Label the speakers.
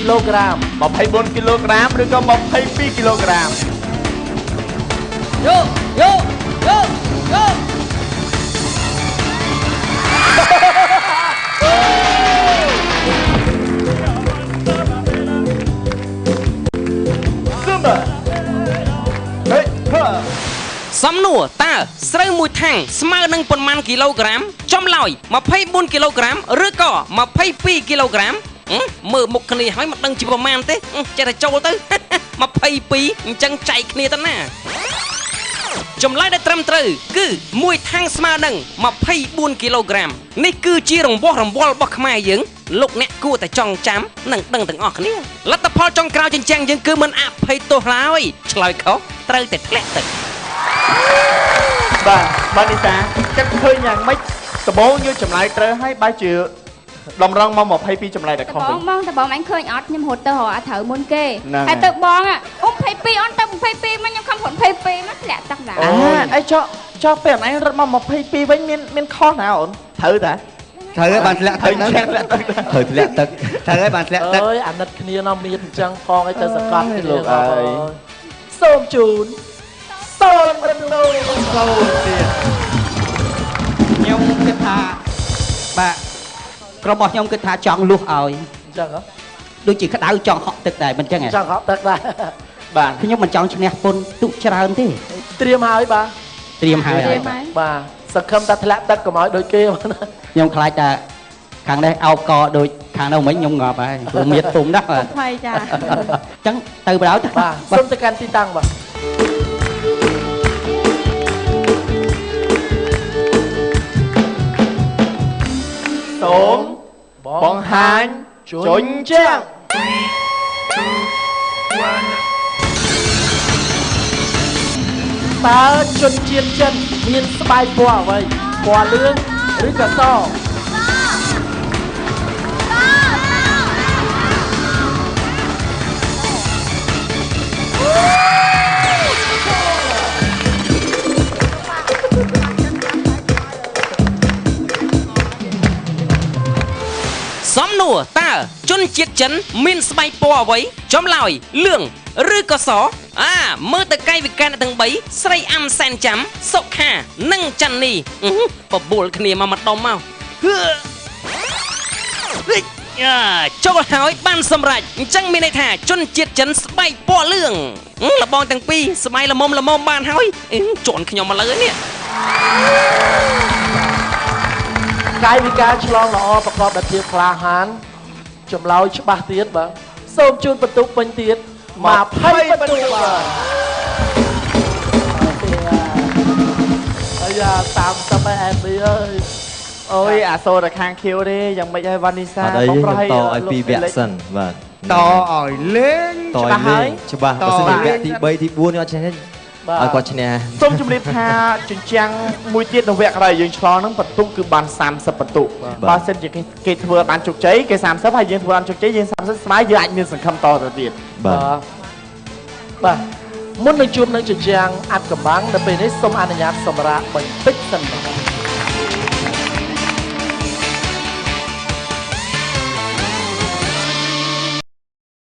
Speaker 1: kg
Speaker 2: 24 kg ឬក៏22 kg
Speaker 1: យក
Speaker 3: សំណួរតើស្រូវមួយថាំងស្មើនឹងប៉ុន្មានគីឡូក្រាមចំឡោយ24គីឡូក្រាមឬក៏22គីឡូក្រាមមើលមុខគ្នាហើយមិនដឹងជាប្រមាណទេចេះតែចូលទៅ22អញ្ចឹងចែកគ្នាទៅណាចម្លើយដែលត្រឹមត្រូវគឺមួយថាំងស្មើនឹង24គីឡូក្រាមនេះគឺជារង្វាស់រង្វាល់របស់ខ្មែរយើងលោកអ្នកគួរតែចងចាំនិងដឹងទាំងអស់គ្នាលទ្ធផលចុងក្រោយជញ្ជាំងយើងគឺមិនអភ័យទោសឡើយឆ្លើយខុសត្រូវតែធ្លាក់ទឹក
Speaker 2: បាទនីតាគិតឃើញយ៉ាងម៉េចដំបូងយកចម្លើយត្រូវហើយបើជាតម្រង់មក22ចម្លើយតែខុសវិញ
Speaker 4: បងអញឃើញអត់ខ្ញុំរត់ទៅរកអាត្រូវមុនគេហើយទៅបង22អន់ទៅ22មកខ្ញុំខំរត់22មកធ្លាក់ទឹកដែរ
Speaker 2: អីចោះពេលអញរត់មក22វិញមានខុសណាអូនត្រូវតា
Speaker 1: ត្រូវហើយបានធ្លាក់ទឹកហ្នឹងត្រូវធ្លាក់ទឹកត្រូវហើយបានធ្លាក់ទឹក
Speaker 5: អើយអាណិតគ្នានោះមានអញ្ចឹងផងឲ្យទៅសកត់គ្នា
Speaker 2: លោកអើយ
Speaker 5: សូមជូនសូមរំលោភ
Speaker 1: សូមទៀតខ្ញុំគិតថាបាទក្រុមរបស់ខ្ញុំគិតថាចង់លុះឲ្យ
Speaker 5: អញ្ចឹងហ៎
Speaker 1: ដូចជាក្តៅចង់ហក់ទឹកដែរមិនអញ្ចឹងហ៎
Speaker 5: ចង់ហក់ទឹកដែរ
Speaker 1: បាទខ្ញុំមិនចង់ឈ្នះពុនទុកច្រើនទេ
Speaker 5: ត្រៀមហើយបាទ
Speaker 1: ត្រៀមហើយ
Speaker 5: បាទសង្ឃឹមថាធ្លាក់ទឹកកុំឲ្យដូចគេ
Speaker 1: ខ្ញុំខ្លាចថាខាងនេះអោបកដូចខាងនោះមិញខ្ញុំងាប់ហើយព្រោះមានពុំណាស់បាទ
Speaker 4: ថ្មីចា
Speaker 1: អញ្ចឹងទៅបដៅទៅ
Speaker 5: បាទសូមទៅកាន់ទីតាំងបាទ
Speaker 2: សូមបង្ហាញជញ្ជាំង
Speaker 5: តើជនជាតិចិនមានស្បែកពណ៌អ្វីពណ៌លឿងឬក៏ស
Speaker 3: សំណួរតើជនជាតិចិនមានស្បែកពណ៌អ្វីចម្លើយលឿងឬក៏សមើលទៅកាយវិការទាំង3ស្រីអាំសែនចាំសុខានិងច័ន្ទនីបបួលគ្នាមកម្ដុំមកចូលហើយបានសម្រេចអញ្ចឹងមានន័យថាជនជាតិចិនស្បែកពណ៌លឿងលបងទាំងពីរស្បែកល្មមបានហើយជន់ខ្ញុំមកលើនេះ
Speaker 5: កាយវិការឆ្លងល្អប្រកបដោយភាពក្លាហានចម្លើយច្បាស់ទៀតបាទសូមជូនបន្ទុកពេញទៀត20បន្ទុកបាទអាយ៉ា30អែមីអើយ
Speaker 2: អូយអាសូរតែខាងខៀវទេយ៉ាងម៉េចហើយវ៉ានីសា
Speaker 6: បងប្រហែលតឲ្យ2វគ្គសិនបាទ
Speaker 1: តឲ្យលេង
Speaker 6: ច្បាស់ហើយច្បាស់បើសិនជាវគ្គទី3ទី4ខ្ញុំអត់ចេះឲ្យគាត់ឈ្នះ
Speaker 2: សូមជម្រាបថាជញ្ជាំងមួយទៀតនៅវគ្គក្រោយយើងឆ្លងហ្នឹងបន្ទុកគឺបាន30បន្ទុកបើសិនជាគេធ្វើបានជោគជ័យគេ30ហើយយើងធ្វើបានជោគជ័យយើង30ស្មើយើងអាចមានសង្ឃឹមតទៅទៀត
Speaker 5: បាទមុននឹងជួបនឹងជញ្ជាំងអាត់កំបាំងនៅពេលនេះសូមអនុញ្ញាតសម្រាប់បន្តិចសិនបាទ